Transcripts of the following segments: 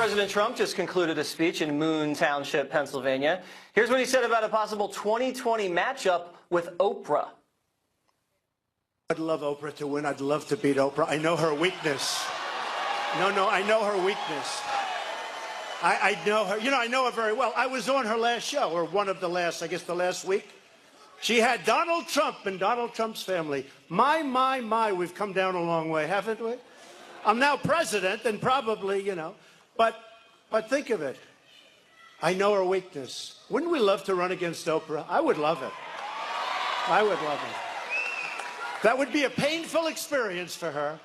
President Trump just concluded a speech in Moon Township, Pennsylvania. Here's what he said about a possible 2020 matchup with Oprah. I'd love Oprah to win. I'd love to beat Oprah. I know her weakness. No, I know her weakness. I know her. You know, I know her very well. I was on her last show, or one of the last, I guess the last week. She had Donald Trump and Donald Trump's family. My, we've come down a long way, haven't we? I'm now president, and probably, you know, but think of it. I know her weakness. Wouldn't we love to run against Oprah? I would love it. I would love it. That would be a painful experience for her.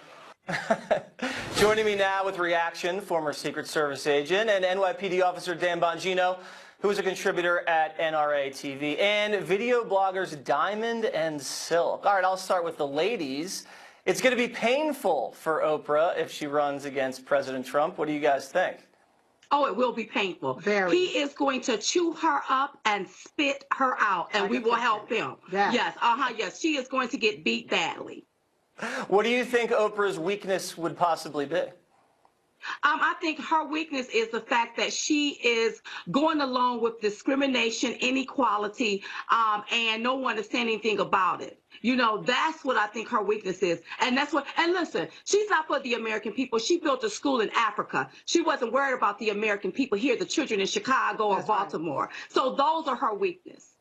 Joining me now with reaction, former Secret Service agent and NYPD officer Dan Bongino, who is a contributor at NRA TV, and video bloggers Diamond and Silk. All right, I'll start with the ladies. It's going to be painful for Oprah if she runs against President Trump. What do you guys think? Oh, it will be painful. Very. He is going to chew her up and spit her out, and we will help him. Yeah. Yes, yes. She is going to get beat badly. What do you think Oprah's weakness would possibly be? I think her weakness is the fact that she is going along with discrimination, inequality, and no one is saying anything about it. You know, that's what I think her weakness is. And that's what, and listen, she's not for the American people. She built a school in Africa. She wasn't worried about the American people here, the children in Chicago or Baltimore. Right. So those are her weakness.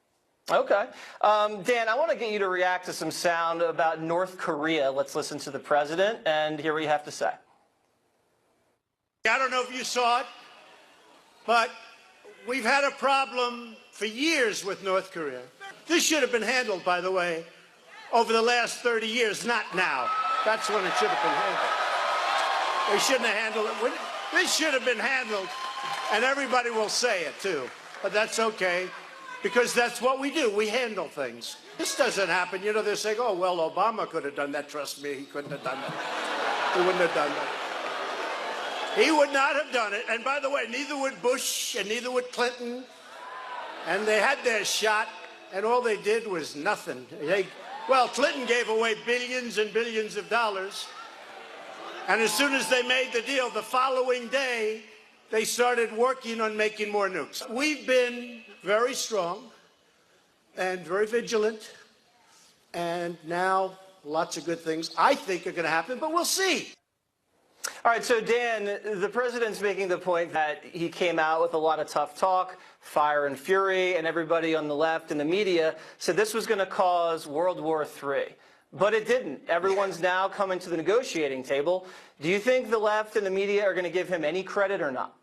Okay. Dan, I want to get you to react to some sound about North Korea. Let's listen to the president and hear what you have to say. I don't know if you saw it, but we've had a problem for years with North Korea. This should have been handled, by the way, over the last 30 years, not now. That's when it should have been handled. They shouldn't have handled it. This should have been handled, and everybody will say it, too. But that's okay, because that's what we do. We handle things. This doesn't happen. You know, they're saying, oh, well, Obama could have done that. Trust me, he couldn't have done that. He wouldn't have done that. He would not have done it. And by the way, neither would Bush and neither would Clinton. And they had their shot, and all they did was nothing. Well, Clinton gave away billions and billions of dollars. And as soon as they made the deal, the following day, they started working on making more nukes. We've been very strong and very vigilant. And now lots of good things I think are going to happen, but we'll see. All right, so Dan, the president's making the point that he came out with a lot of tough talk, fire and fury, and everybody on the left and the media said this was going to cause World War III. But it didn't. Everyone's now coming to the negotiating table. Do you think the left and the media are going to give him any credit or not?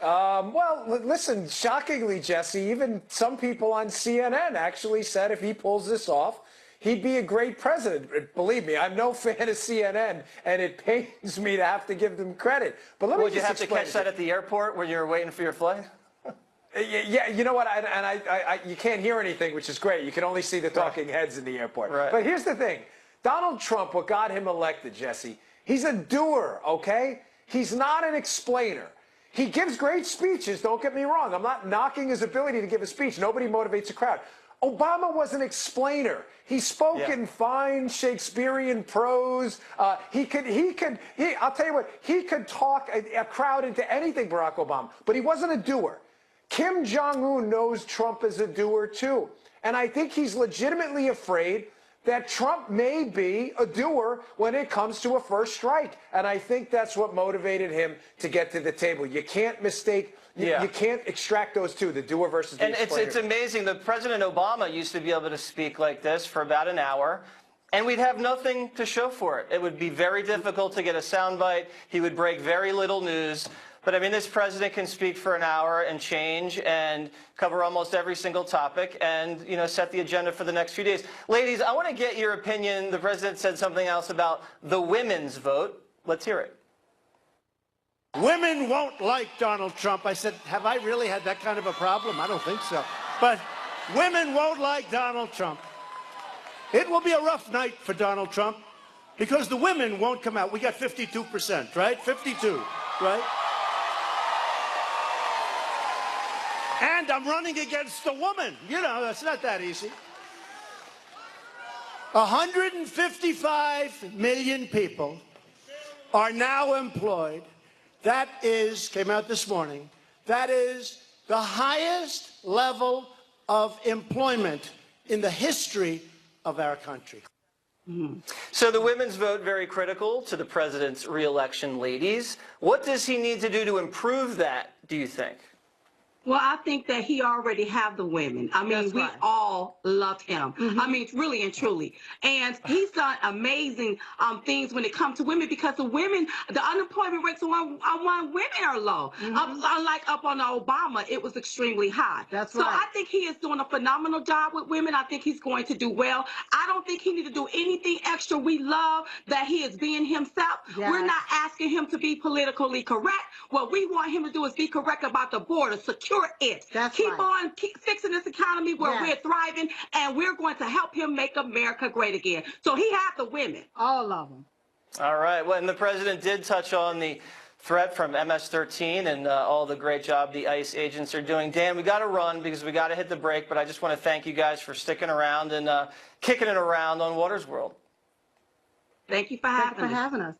Well, listen, shockingly, Jesse, even some people on CNN actually said if he pulls this off, he'd be a great president. Believe me, I'm no fan of CNN, and it pains me to have to give them credit. But let me Would you have to catch that at the airport when you were waiting for your flight? Yeah, you know what? You can't hear anything, which is great. You can only see the talking heads in the airport. Right. But here's the thing. Donald Trump, what got him elected, Jesse, he's a doer, okay? He's not an explainer. He gives great speeches, don't get me wrong. I'm not knocking his ability to give a speech. Nobody motivates a crowd. Obama was an explainer. He spoke in fine Shakespearean prose. I'll tell you what, he could talk a crowd into anything, Barack Obama, but he wasn't a doer. Kim Jong-un knows Trump is a doer, too. And I think he's legitimately afraid that Trump may be a doer when it comes to a first strike. And I think that's what motivated him to get to the table. You can't mistake. You can't extract those two, the doer versus the explainer. And it's amazing. The President Obama used to be able to speak like this for about an hour, and we'd have nothing to show for it. It would be very difficult to get a soundbite. He would break very little news. But, I mean, this president can speak for an hour and change and cover almost every single topic and, you know, set the agenda for the next few days. Ladies, I want to get your opinion. The president said something else about the women's vote. Let's hear it. Women won't like Donald Trump. I said, have I really had that kind of a problem? I don't think so. But women won't like Donald Trump. It will be a rough night for Donald Trump because the women won't come out. We got 52%, right? 52, right? And I'm running against a woman. You know, that's not that easy. 155 million people are now employed That is, came out this morning, that is the highest level of employment in the history of our country. So the women's vote, very critical to the president's re-election, ladies. What does he need to do to improve that, do you think? Well, I think that he already have the women. I mean, we all love him. I mean, really and truly. And he's done amazing things when it comes to women, because the women, the unemployment rates among women are low. Unlike up on Obama, it was extremely high. So I think he is doing a phenomenal job with women. I think he's going to do well. I don't think he need to do anything extra. We love that he is being himself. We're not asking him to be politically correct. What we want him to do is be correct about the border, secure it. Keep fixing this economy where we're thriving, and we're going to help him make America great again. So he has the women. All of them. All right. Well, and the president did touch on the threat from MS-13 and all the great job the ICE agents are doing. Dan, we got to run because we got to hit the break, but I just want to thank you guys for sticking around and kicking it around on Waters World. Thank you for having us.